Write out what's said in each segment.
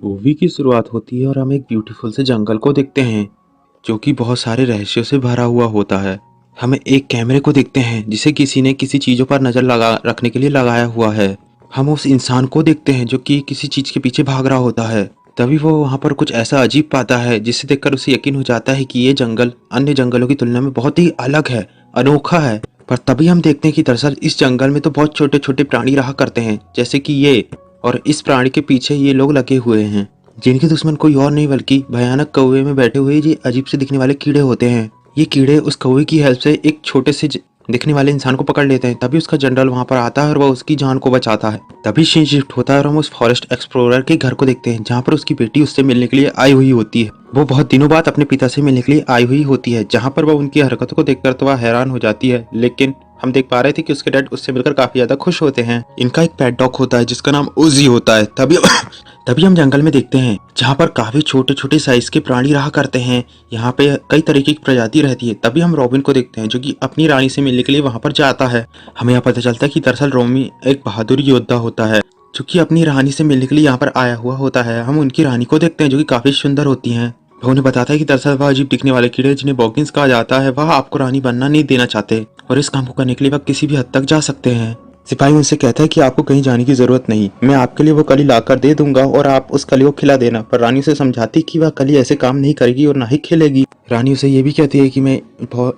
Movie की शुरुआत होती है और हम एक ब्यूटीफुल से जंगल को देखते हैं जो कि बहुत सारे रहस्यों से भरा हुआ होता है। हमें एक कैमरे को देखते हैं जिसे किसी ने किसी चीज़ों पर नज़र लगा रखने के लिए लगाया हुआ है। हम उस इंसान को देखते हैं जो कि किसी चीज़ के पीछे भाग रहा होता है। तभी वो वहाँ पर कुछ ऐसा अजीब पाता है जिसे देखकर उसे यकीन हो जाता है कि ये जंगल अन्य जंगलों की तुलना में बहुत ही अलग है, अनोखा है। पर तभी हम देखते हैं कि दरअसल इस जंगल में तो बहुत छोटे छोटे प्राणी रहा करते हैं, जैसे कि ये। और इस प्राणी के पीछे ये लोग लगे हुए हैं जिनके दुश्मन कोई और नहीं बल्कि भयानक कौवे में बैठे हुए ये अजीब से दिखने वाले कीड़े होते हैं। ये कीड़े उस कौवे की हेल्प से एक छोटे से दिखने वाले इंसान को पकड़ लेते हैं। तभी उसका जनरल वहां पर आता है और वह उसकी जान को बचाता है। तभी सीन शिफ्ट होता है और हम उस फॉरेस्ट एक्सप्लोरर के घर को देखते हैं जहाँ पर उसकी बेटी उससे मिलने के लिए आई हुई होती है। वो बहुत दिनों बाद अपने पिता से मिलने के लिए आई हुई होती है, जहाँ पर वह उनकी हरकतों को देखकर तो वह हैरान हो जाती है, लेकिन हम देख पा रहे थे कि उसके डैड उससे मिलकर काफी ज्यादा खुश होते हैं। इनका एक पेट डॉग होता है जिसका नाम उजी होता है। तभी हम जंगल में देखते हैं जहाँ पर काफी छोटे छोटे साइज के प्राणी रहा करते हैं। यहाँ पे कई तरीके की प्रजाति रहती है। तभी हम रॉबिन को देखते हैं जो कि अपनी रानी से मिलने के लिए वहां पर जाता है। हमें यहाँ पता चलता है कि दरअसल रोमी एक बहादुर योद्धा होता है जो कि अपनी रानी से मिलने के लिए यहाँ पर आया हुआ होता है। हम उनकी रानी को देखते हैं जो कि काफी सुंदर होती हैं। वह उन्हें बताता है कि दरअसल वह अजीब दिखने वाले कीड़े जिन्हें बॉगिंस कहा जाता है वह आपको रानी बनना नहीं देना चाहते और इस काम को करने के लिए वह किसी भी हद तक जा सकते हैं। सिपाही उनसे कहता है कि आपको कहीं जाने की जरूरत नहीं, मैं आपके लिए वो कली लाकर दे दूंगा और आप उस कली को खिला देना। पर रानी उसे समझाती कि वह कली ऐसे काम नहीं करेगी और ना ही खेलेगी। रानी उसे ये भी कहती है कि मैं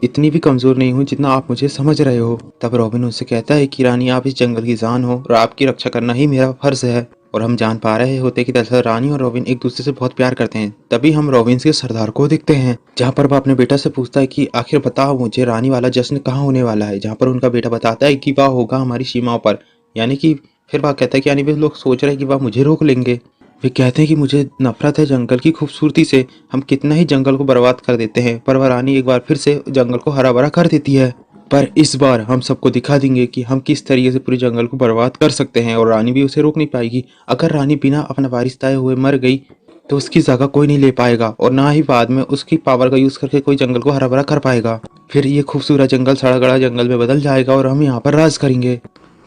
इतनी भी कमजोर नहीं हूँ जितना आप मुझे समझ रहे हो। तब रॉबिन उनसे कहता है कि रानी आप इस जंगल की जान हो और आपकी रक्षा करना ही मेरा फर्ज है। और हम जान पा रहे होते कि दरअसल रानी और रॉबिन एक दूसरे से बहुत प्यार करते हैं। तभी हम रॉबिन के सरदार को देखते हैं जहाँ पर वह अपने बेटा से पूछता है कि आखिर बताओ मुझे रानी वाला जश्न कहाँ होने वाला है। जहाँ पर उनका बेटा बताता है कि वह होगा हमारी सीमाओं पर, यानी कि फिर वह कहता है कि यानी वे लोग सोच रहे हैं कि वह मुझे रोक लेंगे। वे कहते हैं कि मुझे नफरत है जंगल की खूबसूरती से, हम कितना ही जंगल को बर्बाद कर देते हैं पर वह रानी एक बार फिर से जंगल को हरा भरा कर देती है। पर इस बार हम सबको दिखा देंगे कि हम किस तरीके से पूरे जंगल को बर्बाद कर सकते हैं और रानी भी उसे रोक नहीं पाएगी। अगर रानी बिना अपना वारिस तय हुए मर गई तो उसकी जगह कोई नहीं ले पाएगा और ना ही बाद में उसकी पावर का यूज करके कोई जंगल को हरा भरा कर पाएगा। फिर ये खूबसूरत जंगल सड़ा गड़ा जंगल में बदल जाएगा और हम यहाँ पर राज करेंगे।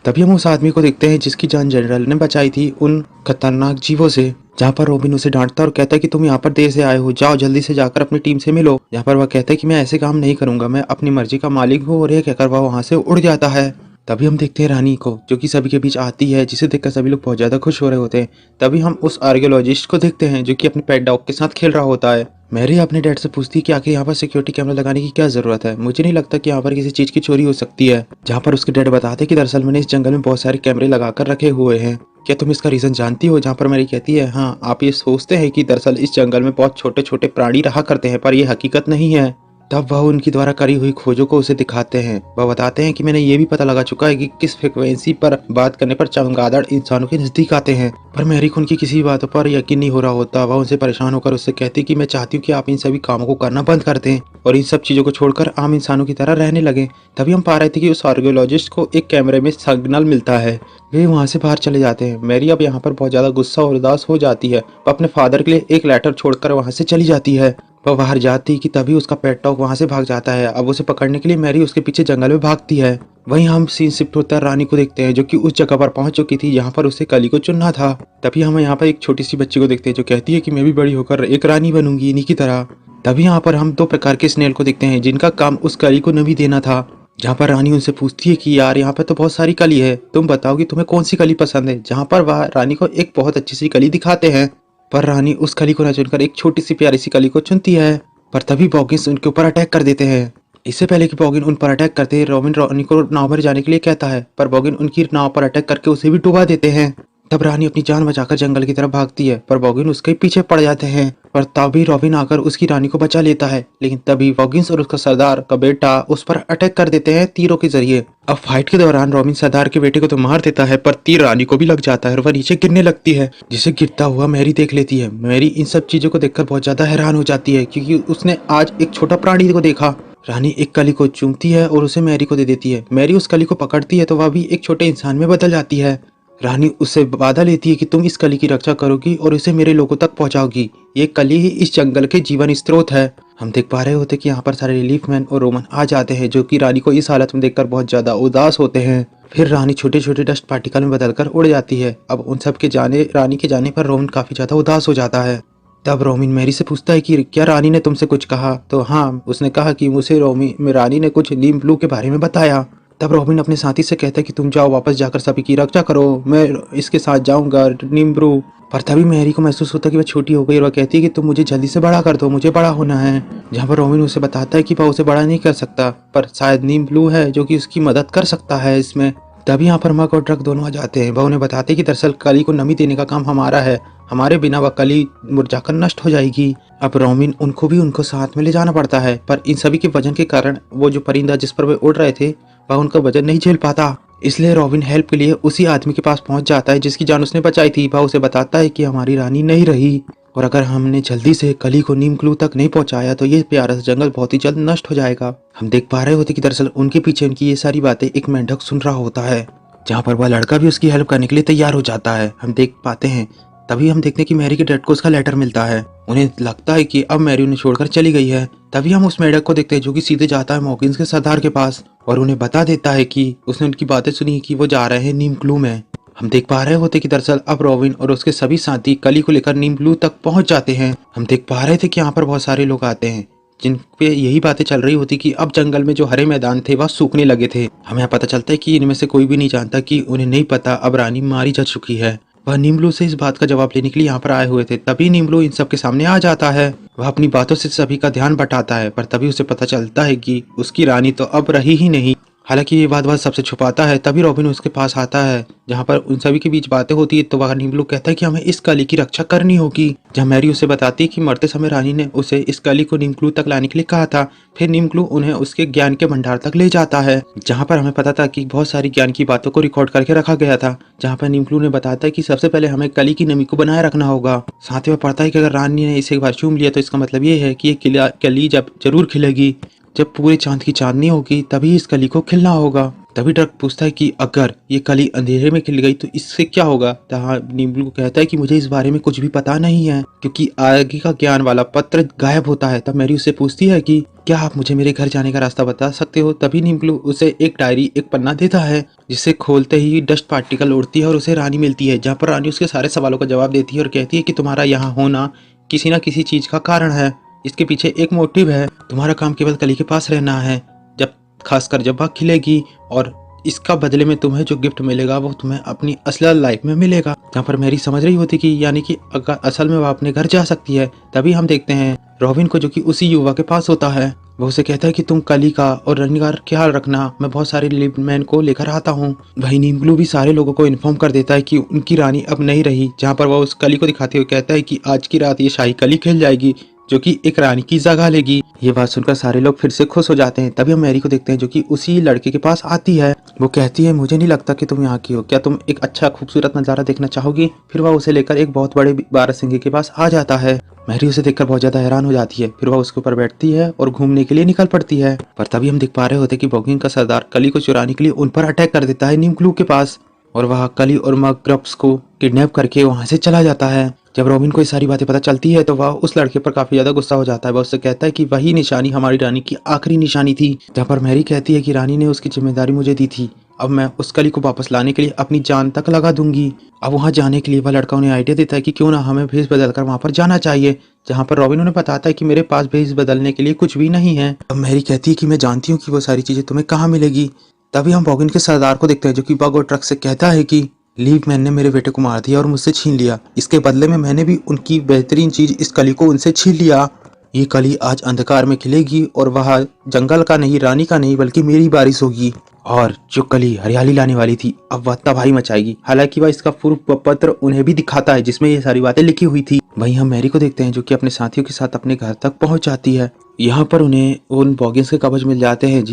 तभी हम उस आदमी को देखते हैं जिसकी जान जनरल ने बचाई थी उन खतरनाक जीवों से। जहाँ पर रॉबिन उसे डांटता और कहता है कि तुम यहाँ पर देर से आए हो, जाओ जल्दी से जाकर अपनी टीम से मिलो। यहाँ पर वह कहता है कि मैं ऐसे काम नहीं करूंगा, मैं अपनी मर्जी का मालिक हूँ, और यह कहकर वह वहाँ से उड़ जाता है। तभी हम देखते हैं रानी को जो कि सभी के बीच आती है, जिसे देखकर सभी लोग बहुत ज्यादा खुश हो रहे होते हैं। तभी हम उस आर्कियोलॉजिस्ट को देखते हैं जो कि अपने पेट डॉग के साथ खेल रहा होता है। मैरी अपने डैड से पूछती है कि आखिर यहाँ पर सिक्योरिटी कैमरा लगाने की क्या जरूरत है, मुझे नहीं लगता कि यहाँ पर किसी चीज की चोरी हो सकती है। जहाँ पर उसके डैड बताते हैं कि दरअसल मैंने इस जंगल में बहुत सारे कैमरे लगाकर रखे हुए हैं, क्या तुम इसका रीजन जानती हो। जहाँ पर मैरी कहती है हाँ, आप ये सोचते हैं कि दरअसल इस जंगल में बहुत छोटे छोटे प्राणी रहा करते हैं पर यह हकीकत नहीं है। तब वह उनकी द्वारा करी हुई खोजों को उसे दिखाते हैं। वह बताते हैं कि मैंने ये भी पता लगा चुका है कि किस फ्रिक्वेंसी पर बात करने पर चमगादड़ इंसानों के नजदीक आते हैं। पर मैरी को उनकी किसी बातों पर यकीन नहीं हो रहा होता। वह उनसे परेशान होकर उससे कहती कि मैं चाहती हूँ कि आप इन सभी कामों को करना बंद कर दें और इन सब चीजों को छोड़कर आम इंसानों की तरह रहने लगे। तभी हम पा रहे थे कि उस आर्कियोलॉजिस्ट को एक कैमरे में सिग्नल मिलता है। वे वहाँ से बाहर चले जाते हैं। मैरी अब यहाँ पर बहुत ज्यादा गुस्सा और उदास हो जाती है। वह अपने फादर के लिए एक लेटर छोड़कर वहाँ से चली जाती है। वह बाहर जाती कि तभी उसका पेट डॉग वहां से भाग जाता है। अब उसे पकड़ने के लिए मैरी उसके पीछे जंगल में भागती है। वहीं हम सीन शिफ्ट होता है रानी को देखते हैं जो कि उस जगह पर पहुंच चुकी थी जहां पर उसे कली को चुनना था। तभी हम यहाँ पर एक छोटी सी बच्ची को देखते हैं जो कहती है कि मैं भी बड़ी होकर एक रानी बनूंगी इन्हीं की तरह। तभी यहाँ पर हम दो प्रकार के स्नेल को देखते हैं जिनका काम उस कली को नमी देना था। जहाँ पर रानी उनसे पूछती है कि यार यहाँ पर तो बहुत सारी कली है, तुम बताओ कि तुम्हें कौन सी कली पसंद है। जहाँ पर वह रानी को एक बहुत अच्छी सी कली दिखाते हैं पर रानी उस कली को न चुनकर एक छोटी सी प्यारी सी कली को चुनती है। पर तभी बॉगिन्स उनके ऊपर अटैक कर देते हैं। इससे पहले कि बॉगिन उन पर अटैक करते हैं रॉबिन रानी को नाव पर जाने के लिए कहता है पर बॉगिन उनकी नाव पर अटैक करके उसे भी डुबा देते हैं। तब रानी अपनी जान बचाकर जंगल की तरफ भागती है पर बॉगिन उसके पीछे पड़ जाते हैं। पर तभी रॉबिन आकर उसकी रानी को बचा लेता है, लेकिन तभी बॉगिन्स और उसका सरदार का बेटा उस पर अटैक कर देते हैं तीरों के जरिए। अब फाइट के दौरान रॉबिन सरदार के बेटे को तो मार देता है पर तीर रानी को भी लग जाता है और वह नीचे गिरने लगती है, जिसे गिरता हुआ मैरी देख लेती है। मैरी इन सब चीजों को देखकर बहुत ज्यादा हैरान हो जाती है क्योंकि उसने आज एक छोटा प्राणी को देखा। रानी एक कली को चूमती है और उसे मैरी को दे देती है। मैरी उस कली को पकड़ती है तो वह भी एक छोटे इंसान में बदल जाती है। रानी उससे वादा लेती है कि तुम इस कली की रक्षा करोगी और इसे मेरे लोगों तक पहुंचाओगी। ये कली ही इस जंगल के जीवन स्रोत है। हम देख पा रहे होते कि यहाँ पर सारे रिलीफ मैन और रोमन आ जाते हैं, जो कि रानी को इस हालत में देखकर बहुत ज्यादा उदास होते हैं। फिर रानी छोटे छोटे डस्ट पार्टिकल में बदलकर उड़ जाती है। अब उन सब के जाने रानी के जाने पर रोमन काफी ज्यादा उदास हो जाता है। तब रोमिन मैरी से पूछता है कि क्या रानी ने तुमसे कुछ कहा? तो हाँ, उसने कहा कि मुझे रानी ने कुछ नीम ब्लू के बारे में बताया। तब रॉबिन अपने साथी से कहता है कि तुम जाओ, वापस जाकर सभी की रक्षा करो, मैं इसके साथ जाऊंगा नीम्ब्रू। पर तभी मैरी को महसूस होता है कि वह छोटी हो गई और वह कहती है कि तुम मुझे जल्दी से बड़ा कर दो, मुझे बड़ा होना है। जहाँ पर रॉबिन उसे बताता है कि वह उसे बड़ा नहीं कर सकता, पर शायद नीम ब्लू है जो कि उसकी मदद कर सकता है इसमें। तभी यहाँ पर मग और ट्रक दोनों आ जाते हैं। वह उन्हें बताते हैं कि दरअसल कली को नमी देने का काम हमारा है, हमारे बिना वह कली मुरझाकर नष्ट हो जाएगी। अब रोमिन उनको भी उनको साथ में ले जाना पड़ता है, पर इन सभी के वजन के कारण वो जो परिंदा जिस पर वे उड़ रहे थे वह उनका वजन नहीं झेल पाता। इसलिए रॉबिन हेल्प के लिए उसी आदमी के पास पहुंच जाता है जिसकी जान उसने बचाई थी। वह उसे बताता है कि हमारी रानी नहीं रही और अगर हमने जल्दी से कली को नीम क्लू तक नहीं पहुंचाया तो ये प्यारा सा जंगल बहुत ही जल्द नष्ट हो जाएगा। हम देख पा रहे होते कि दरअसल उनके पीछे उनकी ये सारी बातें एक मेंढक सुन रहा होता है, जहाँ पर वह लड़का भी उसकी हेल्प करने के लिए तैयार हो जाता है। हम देख पाते हैं तभी हम देखते हैं कि मैरी के डैड को उसका लेटर मिलता है। उन्हें लगता है कि अब मैरी उन्हें छोड़कर चली गई है। तभी हम उस मेंढक को देखते हैं जो कि सीधे जाता है मॉकिंस के सरदार के पास और उन्हें बता देता है कि उसने उनकी बातें सुनी कि वो जा रहे हैं नीम क्लू में। हम देख पा रहे होते कि दरअसल अब रॉबिन और उसके सभी साथी कली को लेकर नीम ब्लू तक पहुंच जाते हैं। हम देख पा रहे थे कि यहाँ पर बहुत सारे लोग आते हैं जिन पे यही बातें चल रही होती कि अब जंगल में जो हरे मैदान थे वह सूखने लगे थे। हमें यहाँ पता चलता है कि इनमें से कोई भी नहीं जानता कि उन्हें नहीं पता अब रानी मारी जा चुकी है। वह नीमलू से इस बात का जवाब लेने के लिए यहाँ पर आए हुए थे। तभी नीमलू इन सब के सामने आ जाता है। वह अपनी बातों से सभी का ध्यान बटाता है, पर तभी उसे पता चलता है कि उसकी रानी तो अब रही ही नहीं। हालांकि ये बात वह सबसे छुपाता है। तभी रॉबिन उसके पास आता है जहाँ पर उन सभी के बीच बातें होती है। तो वह नीमलू कहता है कि हमें इस कली की रक्षा करनी होगी। जहाँ मैरी उसे बताती है कि मरते समय रानी ने उसे इस कली को नीमक्लू तक लाने के लिए कहा था। फिर नीमक्लू उन्हें उसके ज्ञान के भंडार तक ले जाता है, जहाँ पर हमें पता था कि बहुत सारी ज्ञान की बातों को रिकॉर्ड करके रखा गया था। जहाँ पर नीमक्लू ने बताता है कि सबसे पहले हमें कली की नमी को बनाए रखना होगा। साथ ही वह पढ़ता है कि अगर रानी ने इसे एक बार चूम लिया तो इसका मतलब ये है कि ये कली जब जरूर खिलेगी, जब पूरे चांद की चांदनी होगी तभी इस कली को खिलना होगा। तभी ड्रग पूछता है कि अगर ये कली अंधेरे में खिल गई तो इससे क्या होगा? तहाँ नीमलू कहता है कि मुझे इस बारे में कुछ भी पता नहीं है, क्योंकि आगे का ज्ञान वाला पत्र गायब होता है। तब मैरी उससे पूछती है कि क्या आप मुझे मेरे घर जाने का रास्ता बता सकते हो? तभी नीमलू उसे एक डायरी, एक पन्ना देता है, जिसे खोलते ही डस्ट पार्टिकल उड़ती है और उसे रानी मिलती है। जहाँ पर रानी उसके सारे सवालों का जवाब देती है और कहती है कि तुम्हारा यहाँ होना किसी न किसी चीज का कारण है, इसके पीछे एक मोटिव है। तुम्हारा काम केवल कली के पास रहना है, जब खासकर जब वह खिलेगी, और इसका बदले में तुम्हें जो गिफ्ट मिलेगा वो तुम्हें अपनी असली लाइफ में मिलेगा। जहाँ पर मैरी समझ रही होती कि यानी कि अगर असल में वह अपने घर जा सकती है। तभी हम देखते हैं रॉबिन को, जो कि उसी युवा के पास होता है। वो उसे कहता है कि तुम कली का और रानी का ख्याल रखना, मैं बहुत सारे लिपमैन को लेकर आता हूँ। वही नीमग्लू भी सारे लोगों को इन्फॉर्म कर देता है कि उनकी रानी अब नहीं रही। जहाँ पर वह उस कली को दिखाते हुए कहता है कि आज की रात ये शाही कली खिल जाएगी, जो कि एक रानी की जगह लेगी। ये बात सुनकर सारे लोग फिर से खुश हो जाते हैं। तभी हम मैरी को देखते हैं जो कि उसी लड़के के पास आती है। वो कहती है मुझे नहीं लगता कि तुम यहाँ की हो, क्या तुम एक अच्छा खूबसूरत नज़ारा देखना चाहोगी? फिर वह उसे लेकर एक बहुत बड़े बारहसिंगे के पास आ जाता है। मैरी उसे देखकर बहुत ज्यादा हैरान हो जाती है। फिर वह उसके ऊपर बैठती है और घूमने के लिए निकल पड़ती है। पर तभी हम देख पा रहे होते कि बॉगिंग का सरदार कली को चुराने के लिए उन पर अटैक कर देता है नीमक्लू के पास, और वह कली और मग्रब्स को किडनैप करके वहां से चला जाता है। जब रॉबिन को ये सारी बातें पता चलती है तो वह उस लड़के पर काफी ज्यादा गुस्सा हो जाता है। वह उससे कहता है कि वही निशानी हमारी रानी की आखिरी निशानी थी। जहाँ पर मैरी कहती है कि रानी ने उसकी जिम्मेदारी मुझे दी थी, अब मैं उस कली को वापस लाने के लिए अपनी जान तक लगा दूंगी। अब वहां जाने के लिए वह लड़का उन्हें आइडिया देता है कि क्यों ना हमें भेष बदलकर वहां पर जाना चाहिए। जहाँ पर रॉबिन उन्हें बताता है कि मेरे पास भेष बदलने के लिए कुछ भी नहीं है। अब मैरी कहती है कि मैं जानती हूँ कि वो सारी चीजें तुम्हें कहाँ मिलेगी। तभी हम बॉगिन के सरदार को देखते हैं जो कि बग और ट्रक से कहता है कि लीव मैन ने मेरे बेटे को मार दिया और मुझसे छीन लिया, इसके बदले में मैंने भी उनकी बेहतरीन चीज इस कली को उनसे छीन लिया। ये कली आज अंधकार में खिलेगी और वह जंगल का नहीं, रानी का नहीं, बल्कि मेरी बारिश होगी। और जो कली हरियाली लाने वाली थी अब वह तबाही मचाएगी। हालांकि वह इसका पूर्व पत्र उन्हें भी दिखाता है जिसमें ये सारी बातें लिखी हुई थी। वहीं हम मैरी को देखते हैं जो कि अपने साथियों के साथ अपने घर तक पहुंच जाती है। यहाँ पर उन्हें उन बॉगिन्स के कवच मिल जाते हैं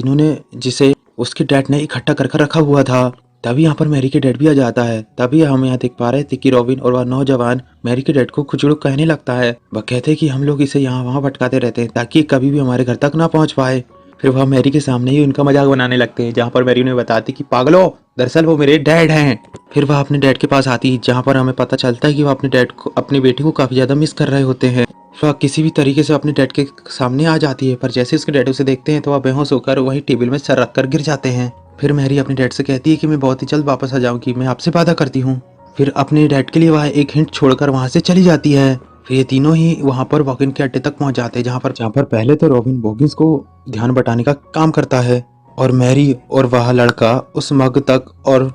जिसे उसके डैड ने इकट्ठा कर रखा हुआ था। तभी यहाँ पर मैरी के डैड भी आ जाता है। तभी हम यहाँ देख पा रहे थे कि रॉबिन और वह नौजवान मैरी के डैड को खुचड़ो कहने लगता है। वह कहते हैं कि हम लोग इसे यहाँ वहाँ भटकाते रहते हैं ताकि कभी भी हमारे घर तक ना पहुँच पाए। फिर वह मैरी के सामने ही उनका मजाक बनाने लगते हैं, जहाँ पर मैरी उन्हें बताती कि पागलो, दरअसल वो मेरे डैड हैं। फिर वह अपने डैड के पास आती है, जहाँ पर हमें पता चलता है कि वह अपने डैड को, अपने बेटे को काफी ज्यादा मिस कर रहे होते हैं। वह किसी भी तरीके से अपने डैड के सामने आ जाती है, पर जैसे उसके डैड उसे देखते हैं तो वह बेहोश होकर वही टेबल में सर रख कर गिर जाते हैं। फिर मैरी अपने डैड से कहती है कि मैं बहुत ही जल्द वापस आ जाऊंगी, मैं आपसे वादा करती हूँ। फिर अपने डैड के लिए वह एक हिंट छोड़कर वहां से चली जाती है। फिर ये तीनों ही वहां पर वॉकिन के अड्डे तक पहुंच जाते हैं, जहाँ पर पहले तो रॉबिन बॉगिंस को ध्यान बटाने का काम करता है, और मैरी और वह लड़का उस मग तक और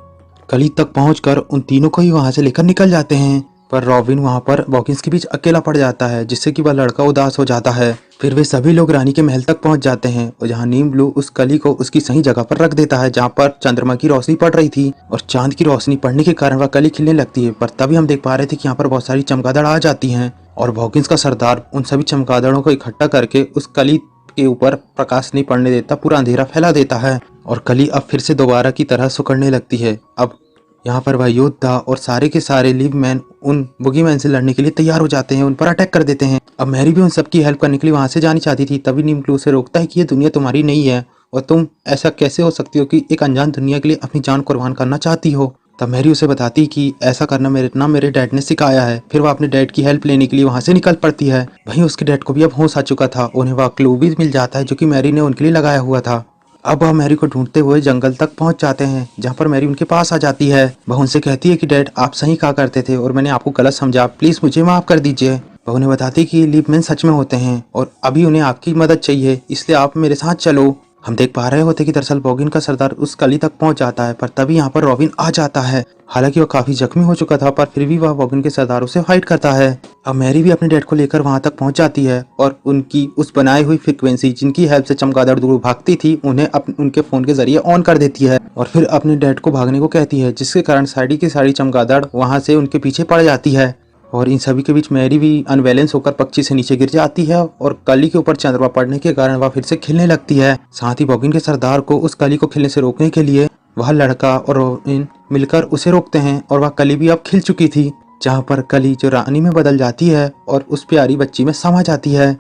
कली तक पहुंचकर उन तीनों को ही वहां से लेकर निकल जाते हैं। पर रॉबिन वहां पर बॉगिंस के बीच अकेला पड़ जाता है, जिससे कि वह लड़का उदास हो जाता है। फिर वे सभी लोग रानी के महल तक पहुंच जाते हैं, और जहां नीम ब्लू उस कली को उसकी सही जगह पर रख देता है, जहां पर चंद्रमा की रोशनी पड़ रही थी, और चांद की रोशनी पड़ने के कारण वह कली खिलने लगती है। पर तभी हम देख पा रहे थे कि यहाँ पर बहुत सारी चमगादड़ आ जाती हैं, और बॉगिंस का सरदार उन सभी चमगादड़ों को इकट्ठा करके उस कली के ऊपर प्रकाश नहीं पड़ने देता, पूरा अंधेरा फैला देता है, और कली अब फिर से दोबारा की तरह सिकुड़ने लगती है। अब यहाँ पर वह योद्धा और सारे के सारे लिव मैन उन बुगीमैन से लड़ने के लिए तैयार हो जाते हैं, उन पर अटैक कर देते हैं। अब मैरी भी उन सबकी हेल्प करने के लिए वहां से जानी चाहती थी, तभी नीम ब्लू उसे रोकता है कि ये दुनिया तुम्हारी नहीं है, और तुम ऐसा कैसे हो सकती हो कि एक अनजान दुनिया के लिए अपनी जान कुर्बान करना चाहती हो। तब मैरी उसे बताती कि ऐसा करना मेरे डैड ने सिखाया है। फिर वह अपने डैड की हेल्प लेने के लिए वहां से निकल पड़ती है। वहीं उसके डैड को भी अब होश आ चुका था, उन्हें वह क्लू भी मिल जाता है जो कि मैरी ने उनके लिए लगाया हुआ था। अब वह मैरी को ढूंढते हुए जंगल तक पहुंच जाते हैं, जहां पर मैरी उनके पास आ जाती है। वह उनसे कहती है कि डैड, आप सही कहा करते थे और मैंने आपको गलत समझा, प्लीज मुझे माफ कर दीजिए। वह उन्हें बताती है कि लीपमैन सच में होते हैं और अभी उन्हें आपकी मदद चाहिए, इसलिए आप मेरे साथ चलो। हम देख पा रहे होते कि दरअसल बॉगिन का सरदार उस गली तक पहुंच जाता है, पर तभी यहाँ पर रॉबिन आ जाता है। हालांकि वह काफी जख्मी हो चुका था, पर फिर भी वह बॉगिन के सरदारों से फाइट करता है। अब मैरी भी अपने डैड को लेकर वहां तक पहुंच जाती है, और उनकी उस बनाई हुई फ्रीक्वेंसी जिनकी हेल्प से चमगादड़ दूर भागती थी, उन्हें उनके फोन के जरिए ऑन कर देती है, और फिर अपने डैड को भागने को कहती है, जिसके कारण सारी की सारी चमगादड़ वहां से उनके पीछे पड़ जाती है। और इन सभी के बीच मैरी भी अनबैलेंस होकर पक्षी से नीचे गिर जाती है, और कली के ऊपर चंद्रमा पड़ने के कारण वह फिर से खिलने लगती है। साथ ही बॉगिन के सरदार को उस कली को खिलने से रोकने के लिए वह लड़का और रॉबिन मिलकर उसे रोकते हैं, और वह कली भी अब खिल चुकी थी, जहाँ पर कली जो रानी में बदल जाती है और उस प्यारी बच्ची में समा जाती है।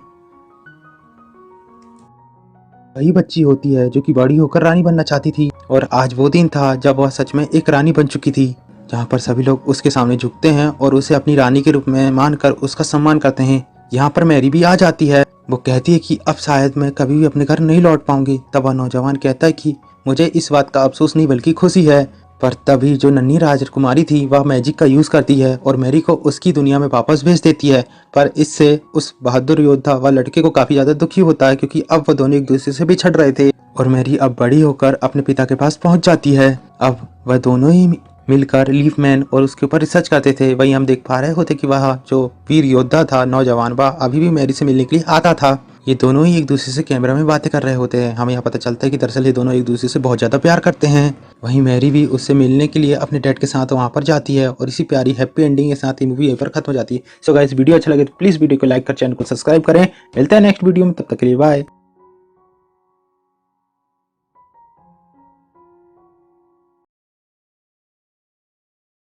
वही बच्ची होती है जो कि बड़ी होकर रानी बनना चाहती थी, और आज वो दिन था जब वह सच में एक रानी बन चुकी थी, जहाँ पर सभी लोग उसके सामने झुकते हैं और उसे अपनी रानी के रूप में मानकर उसका सम्मान करते हैं। यहाँ पर मैरी भी आ जाती है। वो कहती है कि अब शायद मैं कभी भी अपने घर नहीं लौट पाऊंगी। तब वह नौजवान कहता है कि मुझे इस बात का अफसोस नहीं बल्कि खुशी है। पर तभी जो नन्ही राजकुमारी थी वह मैजिक का यूज करती है और मैरी को उसकी दुनिया में वापस भेज देती है। पर इससे उस बहादुर योद्धा व लड़के को काफी ज्यादा दुखी होता है, क्योंकि अब वह दोनों एक दूसरे से बिछड़ रहे थे, और मैरी अब बड़ी होकर अपने पिता के पास पहुंच जाती है। अब वह दोनों ही मिलकर लीफमैन और उसके ऊपर रिसर्च करते थे। वहीं हम देख पा रहे होते कि वह जो वीर योद्धा था नौजवान, वह अभी भी मैरी से मिलने के लिए आता था। ये दोनों ही एक दूसरे से कैमरा में बातें कर रहे होते हैं। हमें यहाँ पता चलता है कि दरअसल ये दोनों एक दूसरे से बहुत ज्यादा प्यार करते हैं। वहीं मैरी भी उससे मिलने के लिए अपने डैड के साथ वहां पर जाती है, और इसी प्यारी हैप्पी एंडिंग के साथ ये मूवी यहीं पर खत्म हो जाती है। सो गाइस, वीडियो अच्छा लगे तो प्लीज वीडियो को लाइक कर, चैनल को सब्सक्राइब करें। मिलते हैं नेक्स्ट वीडियो में, तब तक के लिए बाय।